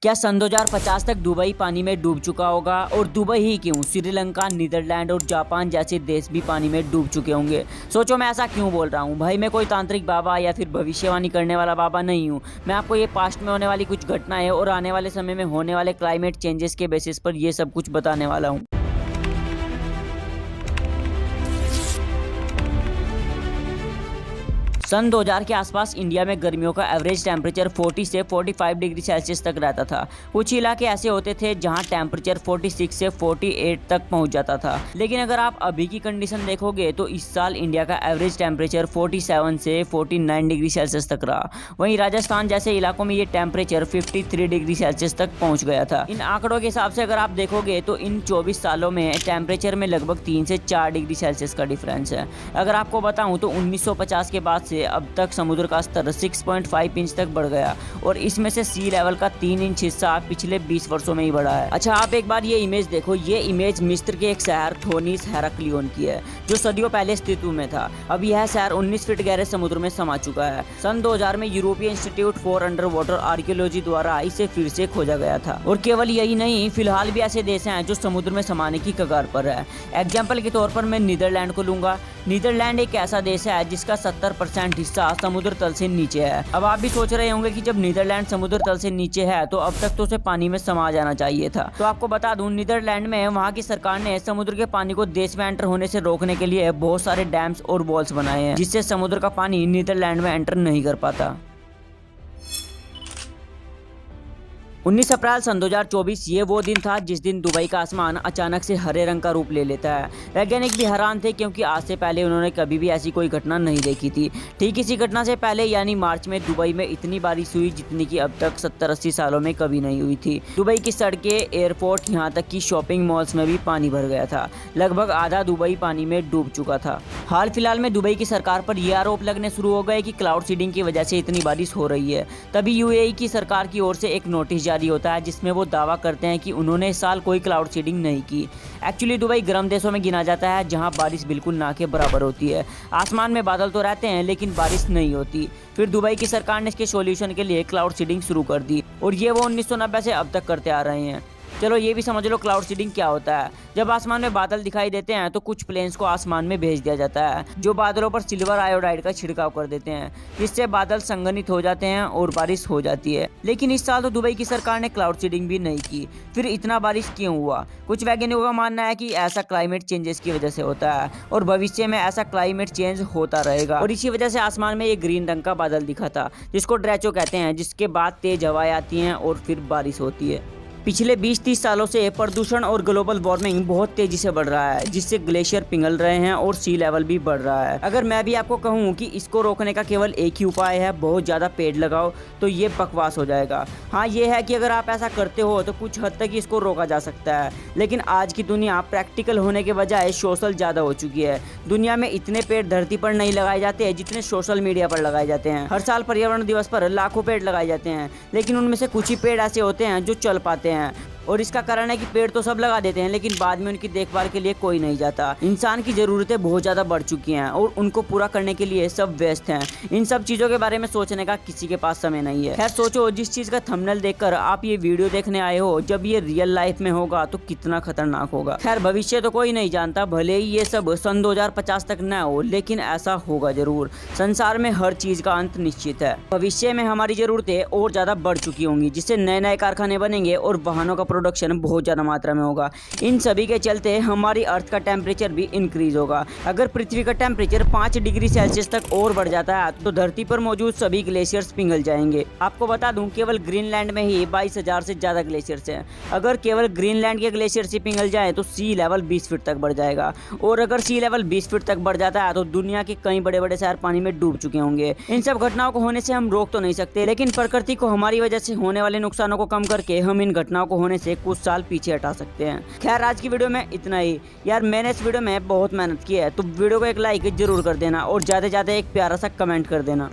क्या सन 2050 तक दुबई पानी में डूब चुका होगा? और दुबई ही क्यों, श्रीलंका, नीदरलैंड और जापान जैसे देश भी पानी में डूब चुके होंगे। सोचो मैं ऐसा क्यों बोल रहा हूँ भाई। मैं कोई तांत्रिक बाबा या फिर भविष्यवाणी करने वाला बाबा नहीं हूँ। मैं आपको ये पास्ट में होने वाली कुछ घटनाएं और आने वाले समय में होने वाले क्लाइमेट चेंजेस के बेसिस पर ये सब कुछ बताने वाला हूँ। सन 2000 के आसपास इंडिया में गर्मियों का एवरेज टेम्परेचर 40 से 45 डिग्री सेल्सियस तक रहता था। कुछ इलाके ऐसे होते थे जहां टेम्परेचर 46 से 48 तक पहुंच जाता था। लेकिन अगर आप अभी की कंडीशन देखोगे तो इस साल इंडिया का एवरेज टेम्परेचर 47 से 49 डिग्री सेल्सियस तक रहा। वहीं राजस्थान जैसे इलाकों में ये टेम्परेचर 53 डिग्री सेल्सियस तक पहुँच गया था। इन आंकड़ों के हिसाब से अगर आप देखोगे तो इन 24 सालों में टेम्परेचर में लगभग 3 से 4 डिग्री सेल्सियस का डिफरेंस है। अगर आपको बताऊं तो 1950 के बाद से अब तक समुद्र का स्तर 6.5 इंच तक बढ़ गया और इसमें से सी लेवल का 3 इंच हिस्सा पिछले 20 वर्षों में ही बढ़ा है। अच्छा, आप एक बार ये इमेज देखो। ये इमेज मिस्र के एक शहर थोनीस हेराक्लियोन की है जो सदियों पहले अस्तित्व में था। अब यह शहर 19 फीट गहरे समुद्र में समा चुका है। सन 2000 में European institute for under water archaeology द्वारा इसे फिर से खोजा गया था। और केवल यही नहीं, फिलहाल भी ऐसे देश हैं जो समुद्र में समाने की कगार पर है। एग्जाम्पल के तौर पर मैं नीदरलैंड को लूंगा। नीदरलैंड एक ऐसा देश है जिसका 70% हिस्सा समुद्र तल से नीचे है। अब आप भी सोच रहे होंगे कि जब नीदरलैंड समुद्र तल से नीचे है तो अब तक तो उसे पानी में समा जाना चाहिए था। तो आपको बता दूं, नीदरलैंड में वहां की सरकार ने समुद्र के पानी को देश में एंटर होने से रोकने के लिए बहुत सारे डैम्स और वॉल्स बनाए हैं जिससे समुद्र का पानी नीदरलैंड में एंटर नहीं कर पाता। 19 अप्रैल सन 2024 ये वो दिन था जिस दिन दुबई का आसमान अचानक से हरे रंग का रूप ले लेता है। वैज्ञानिक भी हैरान थे क्योंकि आज से पहले उन्होंने कभी भी ऐसी कोई घटना नहीं देखी थी। ठीक इसी घटना से पहले यानी मार्च में दुबई में इतनी बारिश हुई जितनी कि अब तक 70-80 सालों में कभी नहीं हुई थी। दुबई की सड़कें, एयरपोर्ट, यहाँ तक कि शॉपिंग मॉल्स में भी पानी भर गया था। लगभग आधा दुबई पानी में डूब चुका था। हाल फिलहाल में दुबई की सरकार पर यह आरोप लगने शुरू हो गए कि क्लाउड सीडिंग की वजह से इतनी बारिश हो रही है। तभी यूएई की सरकार की ओर से एक नोटिस जारी होता है जिसमें वो दावा करते हैं कि उन्होंने इस साल कोई क्लाउड सीडिंग नहीं की। एक्चुअली दुबई गर्म देशों में गिना जाता है जहां बारिश बिल्कुल ना के बराबर होती है। आसमान में बादल तो रहते हैं लेकिन बारिश नहीं होती। फिर दुबई की सरकार ने इसके सॉल्यूशन के लिए क्लाउड सीडिंग शुरू कर दी और ये वो 1990 से अब तक करते आ रहे हैं। चलो ये भी समझ लो क्लाउड सीडिंग क्या होता है। जब आसमान में बादल दिखाई देते हैं तो कुछ प्लेन्स को आसमान में भेज दिया जाता है जो बादलों पर सिल्वर आयोडाइड का छिड़काव कर देते हैं, जिससे बादल संघनित हो जाते हैं और बारिश हो जाती है। लेकिन इस साल तो दुबई की सरकार ने क्लाउड सीडिंग भी नहीं की। फिर इतना बारिश क्यों हुआ? कुछ वैज्ञानिकों का मानना है कि ऐसा क्लाइमेट चेंजेस की वजह से होता है और भविष्य में ऐसा क्लाइमेट चेंज होता रहेगा। और इसी वजह से आसमान में ये ग्रीन रंग का बादल दिखा था जिसको ड्रेचो कहते हैं, जिसके बाद तेज हवाएं आती हैं और फिर बारिश होती है। पिछले 20-30 सालों से प्रदूषण और ग्लोबल वार्मिंग बहुत तेजी से बढ़ रहा है जिससे ग्लेशियर पिघल रहे हैं और सी लेवल भी बढ़ रहा है। अगर मैं भी आपको कहूँ कि इसको रोकने का केवल एक ही उपाय है, बहुत ज़्यादा पेड़ लगाओ, तो ये बकवास हो जाएगा। हाँ, ये है कि अगर आप ऐसा करते हो तो कुछ हद तक इसको रोका जा सकता है। लेकिन आज की दुनिया प्रैक्टिकल होने के बजाय सोशल ज़्यादा हो चुकी है। दुनिया में इतने पेड़ धरती पर नहीं लगाए जाते जितने सोशल मीडिया पर लगाए जाते हैं। हर साल पर्यावरण दिवस पर लाखों पेड़ लगाए जाते हैं लेकिन उनमें से कुछ ही पेड़ ऐसे होते हैं जो चल पाते हैं। और इसका कारण है कि पेड़ तो सब लगा देते हैं लेकिन बाद में उनकी देखभाल के लिए कोई नहीं जाता। इंसान की ज़रूरतें बहुत ज़्यादा बढ़ चुकी हैं और उनको पूरा करने के लिए सब व्यस्त हैं। इन सब चीज़ों के बारे में सोचने का किसी के पास समय नहीं है। खैर, सोचो जिस चीज़ का थंबनेल देखकर आप ये वीडियो देखने आए हो, जब ये रियल लाइफ में होगा तो कितना खतरनाक होगा। खैर, भविष्य तो कोई नहीं जानता, भले ही ये सब सन 2050 तक न हो, लेकिन ऐसा होगा जरूर। संसार में हर चीज़ का अंत निश्चित है। भविष्य में हमारी ज़रूरतें और ज़्यादा बढ़ चुकी होंगी जिससे नए नए कारखाने बनेंगे और वाहनों का प्रोडक्शन बहुत ज्यादा मात्रा में होगा। इन सभी के चलते हमारी अर्थ का टेम्परेचर भी इंक्रीज होगा। अगर पृथ्वी का टेम्परेचर 5 डिग्री सेल्सियस तक और बढ़ जाता है तो धरती पर मौजूद सभी ग्लेशियर्स पिघल जाएंगे। आपको बता दूं, केवल ग्रीनलैंड में ही 22,000 से ज्यादा ग्लेशियर्स हैं। अगर केवल ग्रीनलैंड के ग्लेशियर्स ही पिघल जाए तो सी लेवल 20 फीट तक बढ़ जाएगा और अगर सी लेवल 20 फीट तक बढ़ जाता है तो दुनिया के कई बड़े बड़े शहर पानी में डूब चुके होंगे। इन सब घटनाओं को होने से हम रोक तो नहीं सकते, लेकिन प्रकृति को हमारी वजह से होने वाले नुकसानों को कम करके हम इन घटनाओं को होने से कुछ साल पीछे हटा सकते हैं। खैर, आज की वीडियो में इतना ही। यार, मैंने इस वीडियो में बहुत मेहनत की है तो वीडियो को एक लाइक जरूर कर देना और ज्यादा से ज्यादा एक प्यारा सा कमेंट कर देना।